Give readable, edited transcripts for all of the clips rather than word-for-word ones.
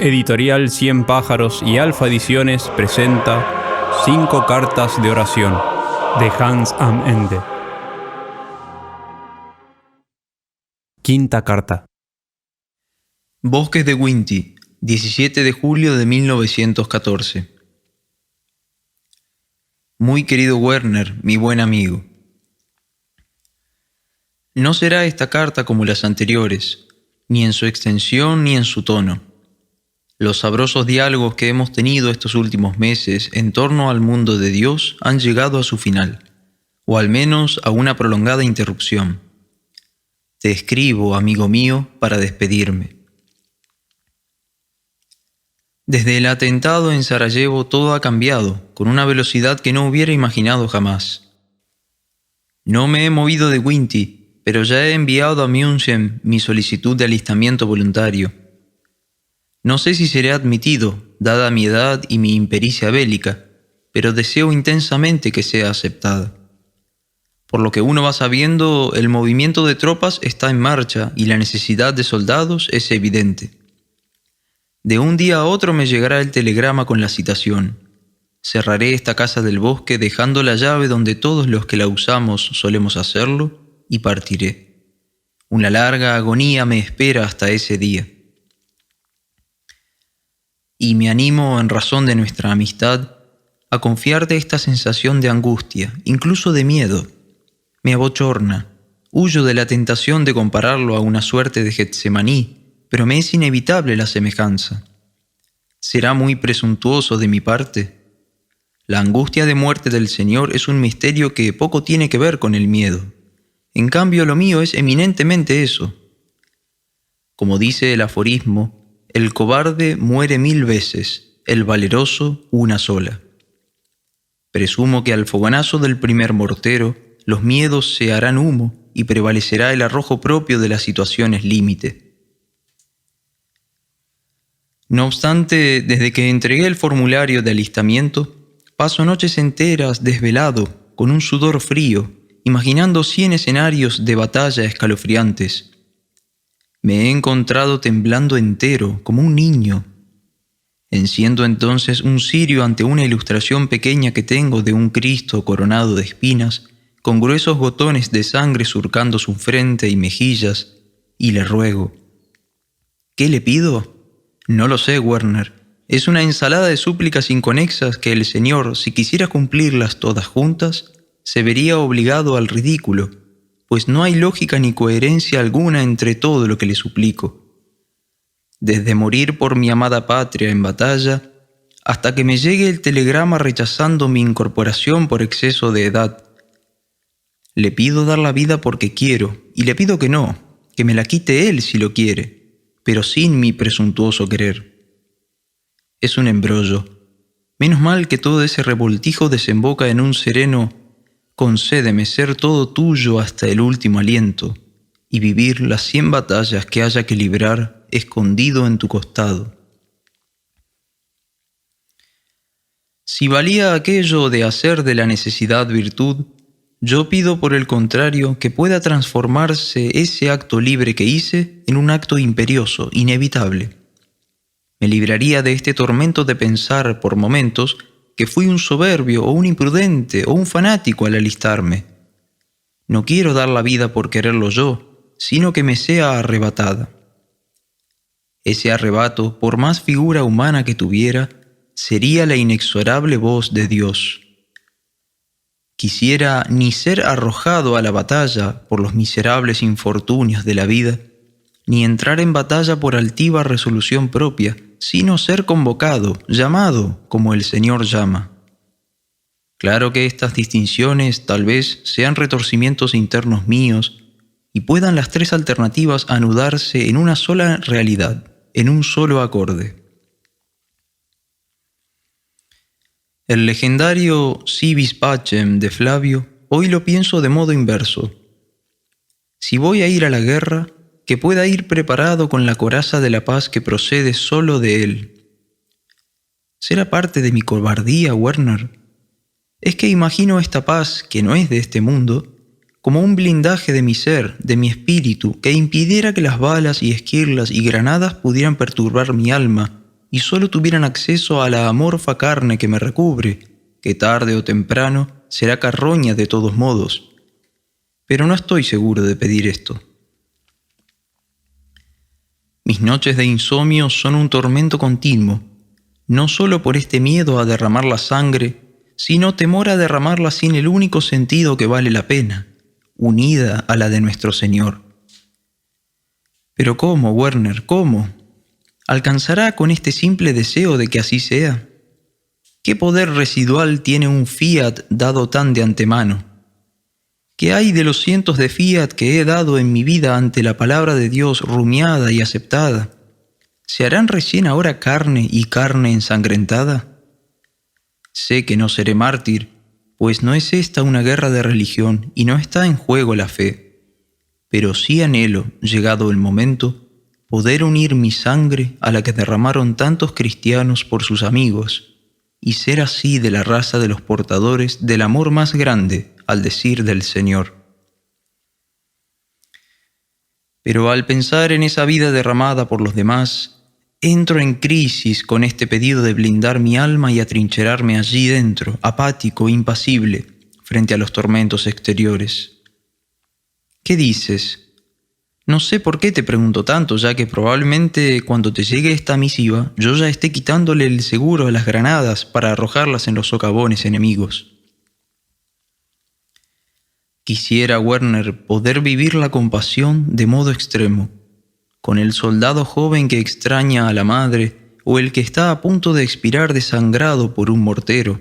Editorial 100 Pájaros y Alfa Ediciones presenta 5 cartas de oración de Hans am Ende. Quinta carta. Bosques de Winti, 17 de julio de 1914. Muy querido Werner, mi buen amigo. No será esta carta como las anteriores, ni en su extensión ni en su tono. Los sabrosos diálogos que hemos tenido estos últimos meses en torno al mundo de Dios han llegado a su final, o al menos a una prolongada interrupción. Te escribo, amigo mío, para despedirme. Desde el atentado en Sarajevo todo ha cambiado, con una velocidad que no hubiera imaginado jamás. No me he movido de Winti, pero ya he enviado a München mi solicitud de alistamiento voluntario. No sé si seré admitido, dada mi edad y mi impericia bélica, pero deseo intensamente que sea aceptada. Por lo que uno va sabiendo, el movimiento de tropas está en marcha y la necesidad de soldados es evidente. De un día a otro me llegará el telegrama con la citación. Cerraré esta casa del bosque dejando la llave donde todos los que la usamos solemos hacerlo y partiré. Una larga agonía me espera hasta ese día. Y me animo, en razón de nuestra amistad, a confiarte esta sensación de angustia, incluso de miedo. Me abochorna, huyo de la tentación de compararlo a una suerte de Getsemaní, pero me es inevitable la semejanza. ¿Será muy presuntuoso de mi parte? La angustia de muerte del Señor es un misterio que poco tiene que ver con el miedo. En cambio, lo mío es eminentemente eso. Como dice el aforismo, el cobarde muere 1000 veces, el valeroso una sola. Presumo que al fogonazo del primer mortero, los miedos se harán humo y prevalecerá el arrojo propio de las situaciones límite. No obstante, desde que entregué el formulario de alistamiento, paso noches enteras desvelado, con un sudor frío, imaginando 100 escenarios de batalla escalofriantes. Me he encontrado temblando entero, como un niño. Enciendo entonces un cirio ante una ilustración pequeña que tengo de un Cristo coronado de espinas, con gruesos gotones de sangre surcando su frente y mejillas, y le ruego. ¿Qué le pido? No lo sé, Werner. Es una ensalada de súplicas inconexas que el Señor, si quisiera cumplirlas todas juntas, se vería obligado al ridículo, pues no hay lógica ni coherencia alguna entre todo lo que le suplico. Desde morir por mi amada patria en batalla, hasta que me llegue el telegrama rechazando mi incorporación por exceso de edad. Le pido dar la vida porque quiero, y le pido que me la quite él si lo quiere, pero sin mi presuntuoso querer. Es un embrollo. Menos mal que todo ese revoltijo desemboca en un sereno «Concédeme ser todo tuyo hasta el último aliento y vivir las 100 batallas que haya que librar escondido en tu costado». Si valía aquello de hacer de la necesidad virtud, yo pido por el contrario que pueda transformarse ese acto libre que hice en un acto imperioso, inevitable. Me libraría de este tormento de pensar por momentos que fui un soberbio o un imprudente o un fanático al alistarme. No quiero dar la vida por quererlo yo, sino que me sea arrebatada. Ese arrebato, por más figura humana que tuviera, sería la inexorable voz de Dios. Quisiera ni ser arrojado a la batalla por los miserables infortunios de la vida, ni entrar en batalla por altiva resolución propia, sino ser convocado, llamado, como el Señor llama. Claro que estas distinciones tal vez sean retorcimientos internos míos y puedan las 3 alternativas anudarse en una sola realidad, en un solo acorde. El legendario Si vis pacem de Flavio hoy lo pienso de modo inverso. Si voy a ir a la guerra, que pueda ir preparado con la coraza de la paz que procede solo de él. ¿Será parte de mi cobardía, Werner? Es que imagino esta paz, que no es de este mundo, como un blindaje de mi ser, de mi espíritu, que impidiera que las balas y esquirlas y granadas pudieran perturbar mi alma, y solo tuvieran acceso a la amorfa carne que me recubre, que tarde o temprano será carroña de todos modos. Pero no estoy seguro de pedir esto. Mis noches de insomnio son un tormento continuo, no solo por este miedo a derramar la sangre, sino temor a derramarla sin el único sentido que vale la pena, unida a la de nuestro Señor. Pero ¿cómo, Werner? ¿Cómo? ¿Alcanzará con este simple deseo de que así sea? ¿Qué poder residual tiene un fiat dado tan de antemano? ¿Qué hay de los cientos de fiat que he dado en mi vida ante la palabra de Dios rumiada y aceptada? ¿Se harán recién ahora carne y carne ensangrentada? Sé que no seré mártir, pues no es esta una guerra de religión y no está en juego la fe. Pero sí anhelo, llegado el momento, poder unir mi sangre a la que derramaron tantos cristianos por sus amigos, y ser así de la raza de los portadores del amor más grande, al decir del Señor. Pero al pensar en esa vida derramada por los demás, entro en crisis con este pedido de blindar mi alma y atrincherarme allí dentro, apático, impasible, frente a los tormentos exteriores. ¿Qué dices? No sé por qué te pregunto tanto, ya que probablemente cuando te llegue esta misiva, yo ya esté quitándole el seguro a las granadas para arrojarlas en los socavones enemigos. Quisiera, Werner, poder vivir la compasión de modo extremo, con el soldado joven que extraña a la madre o el que está a punto de expirar desangrado por un mortero.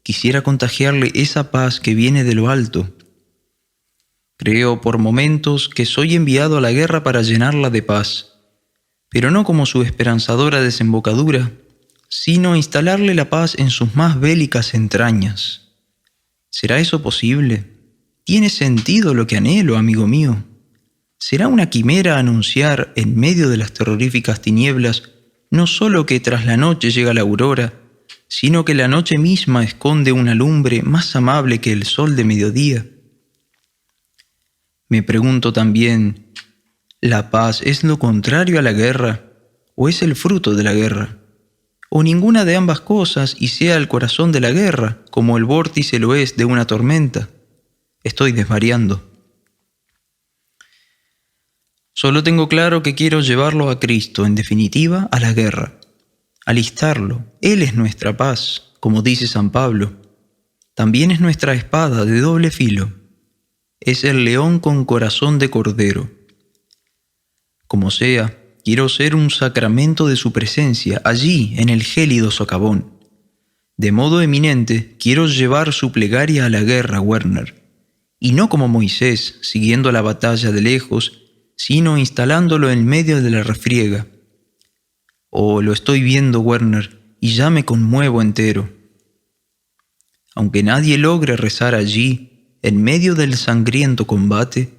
Quisiera contagiarle esa paz que viene de lo alto. Creo por momentos que soy enviado a la guerra para llenarla de paz, pero no como su esperanzadora desembocadura, sino instalarle la paz en sus más bélicas entrañas. ¿Será eso posible? ¿Tiene sentido lo que anhelo, amigo mío? ¿Será una quimera anunciar en medio de las terroríficas tinieblas no solo que tras la noche llega la aurora, sino que la noche misma esconde una lumbre más amable que el sol de mediodía? Me pregunto también, ¿la paz es lo contrario a la guerra o es el fruto de la guerra? ¿O ninguna de ambas cosas y sea el corazón de la guerra, como el vórtice lo es de una tormenta? Estoy desvariando. Solo tengo claro que quiero llevarlo a Cristo, en definitiva, a la guerra. Alistarlo. Él es nuestra paz, como dice San Pablo. También es nuestra espada de doble filo. Es el león con corazón de cordero. Como sea, quiero ser un sacramento de su presencia, allí, en el gélido socavón. De modo eminente, quiero llevar su plegaria a la guerra, Werner. Y no como Moisés, siguiendo la batalla de lejos, sino instalándolo en medio de la refriega. Oh, lo estoy viendo, Werner, y ya me conmuevo entero. Aunque nadie logre rezar allí, en medio del sangriento combate,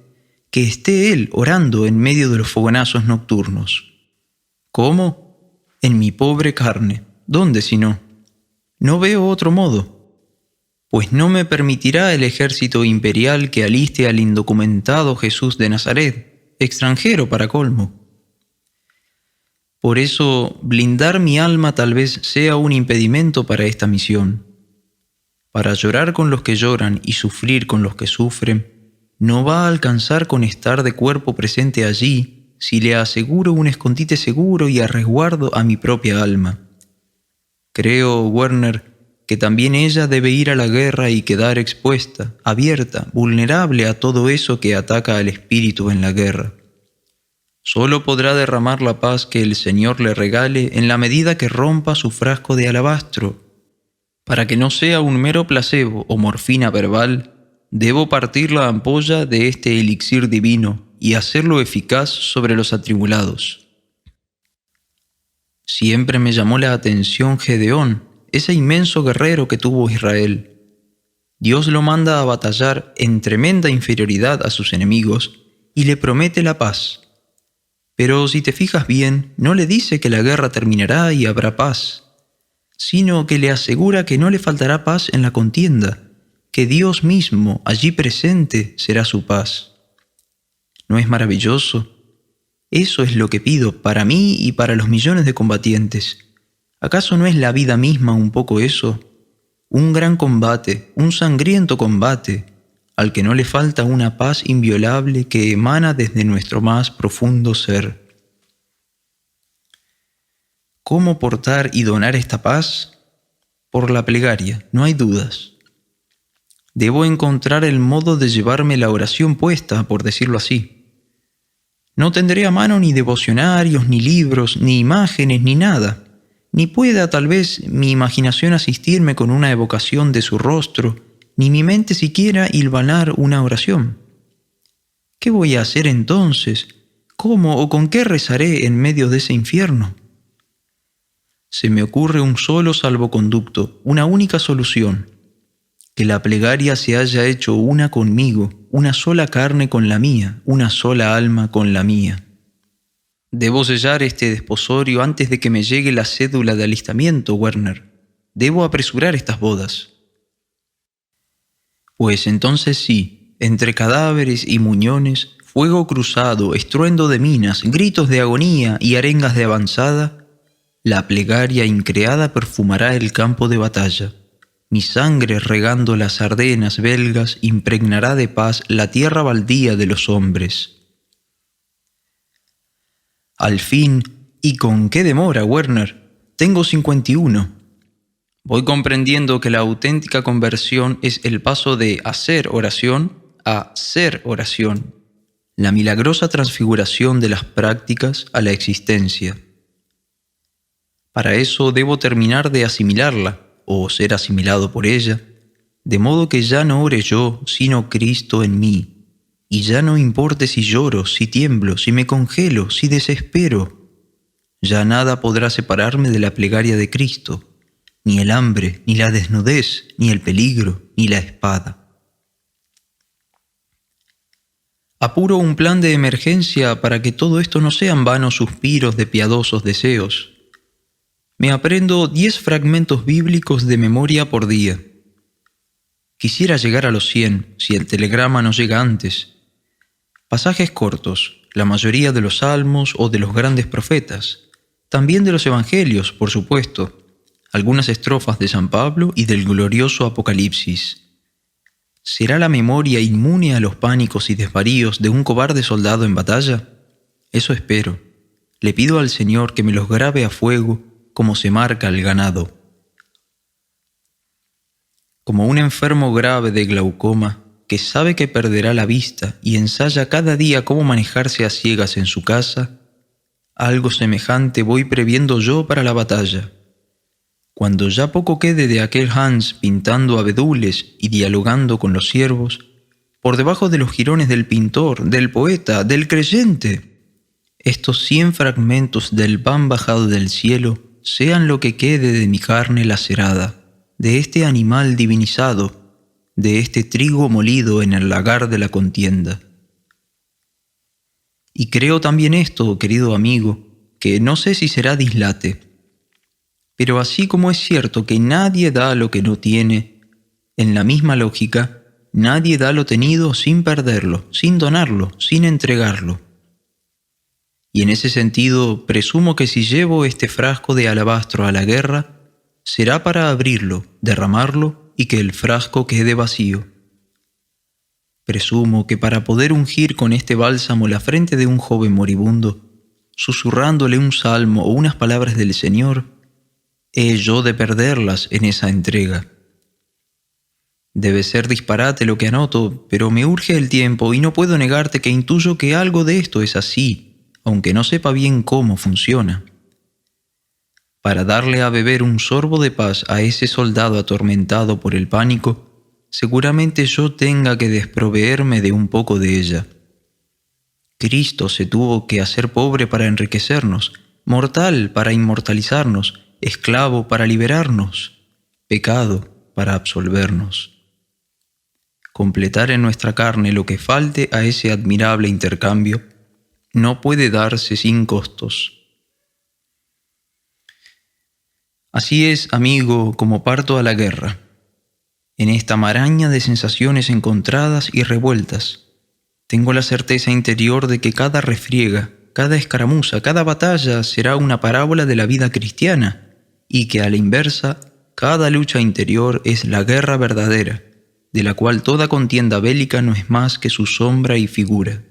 que esté él orando en medio de los fogonazos nocturnos. ¿Cómo? En mi pobre carne. ¿Dónde si no? No veo otro modo. Pues no me permitirá el ejército imperial que aliste al indocumentado Jesús de Nazaret, extranjero para colmo. Por eso, blindar mi alma tal vez sea un impedimento para esta misión. Para llorar con los que lloran y sufrir con los que sufren, no va a alcanzar con estar de cuerpo presente allí si le aseguro un escondite seguro y a resguardo a mi propia alma. Creo, Werner, que también ella debe ir a la guerra y quedar expuesta, abierta, vulnerable a todo eso que ataca al espíritu en la guerra. Solo podrá derramar la paz que el Señor le regale en la medida que rompa su frasco de alabastro. Para que no sea un mero placebo o morfina verbal, debo partir la ampolla de este elixir divino y hacerlo eficaz sobre los atribulados. Siempre me llamó la atención Gedeón, ese inmenso guerrero que tuvo Israel. Dios lo manda a batallar en tremenda inferioridad a sus enemigos y le promete la paz. Pero si te fijas bien, no le dice que la guerra terminará y habrá paz, sino que le asegura que no le faltará paz en la contienda, que Dios mismo, allí presente, será su paz. ¿No es maravilloso? Eso es lo que pido para mí y para los millones de combatientes, ¿Acaso no es la vida misma un poco eso? Un gran combate, un sangriento combate, al que no le falta una paz inviolable que emana desde nuestro más profundo ser. ¿Cómo portar y donar esta paz? Por la plegaria, no hay dudas. Debo encontrar el modo de llevarme la oración puesta, por decirlo así. No tendré a mano ni devocionarios, ni libros, ni imágenes, ni nada. Ni pueda tal vez mi imaginación asistirme con una evocación de su rostro, ni mi mente siquiera hilvanar una oración. ¿Qué voy a hacer entonces? ¿Cómo o con qué rezaré en medio de ese infierno? Se me ocurre un solo salvoconducto, una única solución: que la plegaria se haya hecho una conmigo, una sola carne con la mía, una sola alma con la mía. Debo sellar este desposorio antes de que me llegue la cédula de alistamiento, Werner. Debo apresurar estas bodas. Pues entonces sí, entre cadáveres y muñones, fuego cruzado, estruendo de minas, gritos de agonía y arengas de avanzada, la plegaria increada perfumará el campo de batalla. Mi sangre regando las Ardenas belgas impregnará de paz la tierra baldía de los hombres. Al fin, ¿y con qué demora, Werner? Tengo 51. Voy comprendiendo que la auténtica conversión es el paso de hacer oración a ser oración, la milagrosa transfiguración de las prácticas a la existencia. Para eso debo terminar de asimilarla, o ser asimilado por ella, de modo que ya no ore yo, sino Cristo en mí, y ya no importe si lloro, si tiemblo, si me congelo, si desespero. Ya nada podrá separarme de la plegaria de Cristo, ni el hambre, ni la desnudez, ni el peligro, ni la espada. Apuro un plan de emergencia para que todo esto no sean vanos suspiros de piadosos deseos. Me aprendo 10 fragmentos bíblicos de memoria por día. Quisiera llegar a los 100, si el telegrama no llega antes. Pasajes cortos, la mayoría de los salmos o de los grandes profetas, también de los evangelios, por supuesto, algunas estrofas de San Pablo y del glorioso Apocalipsis. ¿Será la memoria inmune a los pánicos y desvaríos de un cobarde soldado en batalla? Eso espero. Le pido al Señor que me los grabe a fuego como se marca el ganado. Como un enfermo grave de glaucoma que sabe que perderá la vista y ensaya cada día cómo manejarse a ciegas en su casa, algo semejante voy previendo yo para la batalla. Cuando ya poco quede de aquel Hans pintando abedules y dialogando con los siervos, por debajo de los jirones del pintor, del poeta, del creyente, estos 100 fragmentos del pan bajado del cielo sean lo que quede de mi carne lacerada, de este animal divinizado, de este trigo molido en el lagar de la contienda. Y creo también esto, querido amigo, que no sé si será dislate, pero así como es cierto que nadie da lo que no tiene, en la misma lógica, nadie da lo tenido sin perderlo, sin donarlo, sin entregarlo. Y en ese sentido, presumo que si llevo este frasco de alabastro a la guerra, será para abrirlo, derramarlo y que el frasco quede vacío. Presumo que para poder ungir con este bálsamo la frente de un joven moribundo, susurrándole un salmo o unas palabras del Señor, he yo de perderlas en esa entrega. Debe ser disparate lo que anoto, pero me urge el tiempo y no puedo negarte que intuyo que algo de esto es así, aunque no sepa bien cómo funciona. Para darle a beber un sorbo de paz a ese soldado atormentado por el pánico, seguramente yo tenga que desproveerme de un poco de ella. Cristo se tuvo que hacer pobre para enriquecernos, mortal para inmortalizarnos, esclavo para liberarnos, pecado para absolvernos. Completar en nuestra carne lo que falte a ese admirable intercambio no puede darse sin costos. Así es, amigo, como parto a la guerra, en esta maraña de sensaciones encontradas y revueltas. Tengo la certeza interior de que cada refriega, cada escaramuza, cada batalla será una parábola de la vida cristiana, y que a la inversa, cada lucha interior es la guerra verdadera, de la cual toda contienda bélica no es más que su sombra y figura.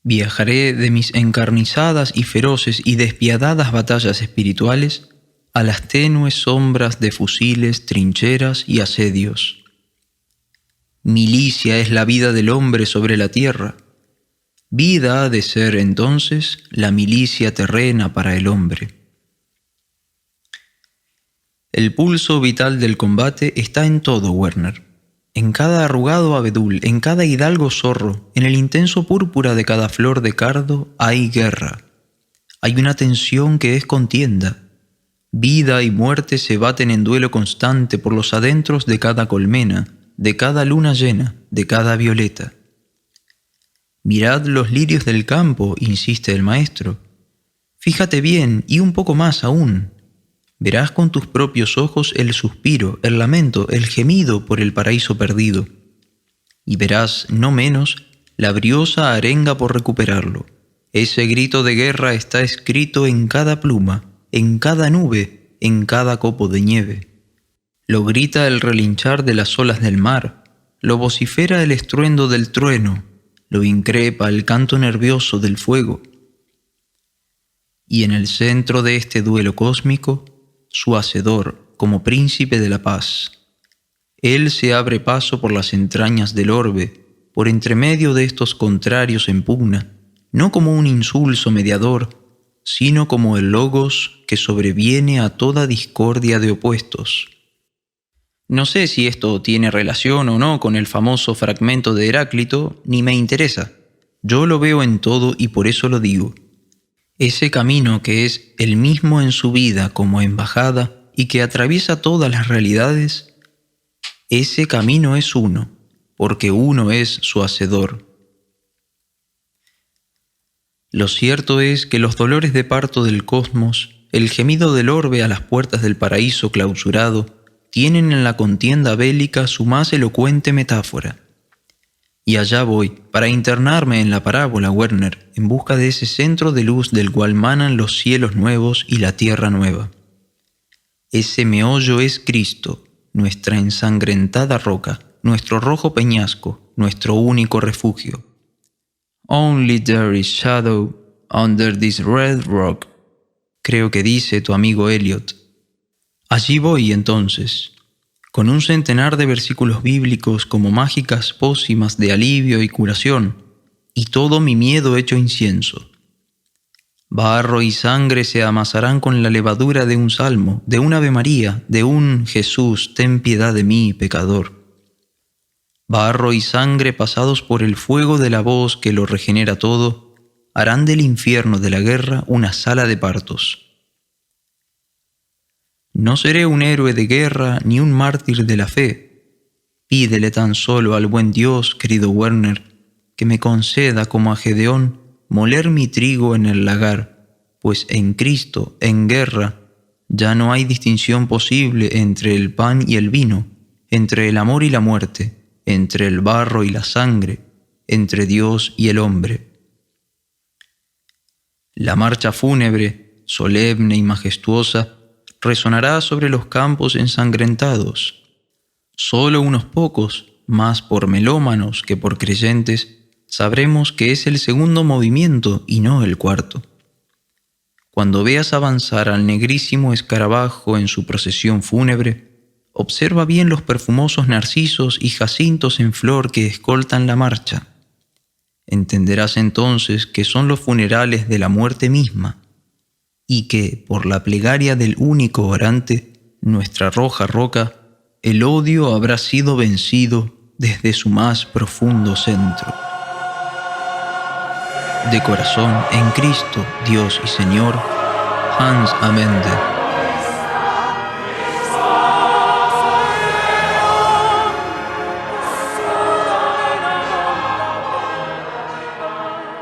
Viajaré de mis encarnizadas y feroces y despiadadas batallas espirituales a las tenues sombras de fusiles, trincheras y asedios. Milicia es la vida del hombre sobre la tierra. Vida ha de ser entonces la milicia terrena para el hombre. El pulso vital del combate está en todo, Werner. En cada arrugado abedul, en cada hidalgo zorro, en el intenso púrpura de cada flor de cardo, hay guerra. Hay una tensión que es contienda. Vida y muerte se baten en duelo constante por los adentros de cada colmena, de cada luna llena, de cada violeta. Mirad los lirios del campo, insiste el maestro. Fíjate bien y un poco más aún. Verás con tus propios ojos el suspiro, el lamento, el gemido por el paraíso perdido. Y verás, no menos, la briosa arenga por recuperarlo. Ese grito de guerra está escrito en cada pluma, en cada nube, en cada copo de nieve. Lo grita el relinchar de las olas del mar, lo vocifera el estruendo del trueno, lo increpa el canto nervioso del fuego. Y en el centro de este duelo cósmico, su hacedor como príncipe de la paz. Él se abre paso por las entrañas del orbe, por entremedio de estos contrarios en pugna, no como un insulso mediador, sino como el logos que sobreviene a toda discordia de opuestos. No sé si esto tiene relación o no con el famoso fragmento de Heráclito, ni me interesa. Yo lo veo en todo y por eso lo digo. Ese camino que es el mismo en su vida como embajada y que atraviesa todas las realidades, ese camino es uno, porque uno es su hacedor. Lo cierto es que los dolores de parto del cosmos, el gemido del orbe a las puertas del paraíso clausurado, tienen en la contienda bélica su más elocuente metáfora. Y allá voy, para internarme en la parábola, Werner, en busca de ese centro de luz del cual manan los cielos nuevos y la tierra nueva. Ese meollo es Cristo, nuestra ensangrentada roca, nuestro rojo peñasco, nuestro único refugio. Only there is shadow under this red rock, creo que dice tu amigo Eliot. Allí voy entonces, con un centenar de versículos bíblicos como mágicas pócimas de alivio y curación, y todo mi miedo hecho incienso. Barro y sangre se amasarán con la levadura de un salmo, de un Ave María, de un Jesús, ten piedad de mí, pecador. Barro y sangre pasados por el fuego de la voz que lo regenera todo, harán del infierno de la guerra una sala de partos. No seré un héroe de guerra ni un mártir de la fe. Pídele tan solo al buen Dios, querido Werner, que me conceda como a Gedeón moler mi trigo en el lagar, pues en Cristo, en guerra, ya no hay distinción posible entre el pan y el vino, entre el amor y la muerte, entre el barro y la sangre, entre Dios y el hombre. La marcha fúnebre, solemne y majestuosa, resonará sobre los campos ensangrentados. Solo unos pocos, más por melómanos que por creyentes, sabremos que es el segundo movimiento y no el cuarto. Cuando veas avanzar al negrísimo escarabajo en su procesión fúnebre, observa bien los perfumosos narcisos y jacintos en flor que escoltan la marcha. Entenderás entonces que son los funerales de la muerte misma, y que, por la plegaria del único orante, nuestra roja roca, el odio habrá sido vencido desde su más profundo centro. De corazón, en Cristo, Dios y Señor, Hans Amende.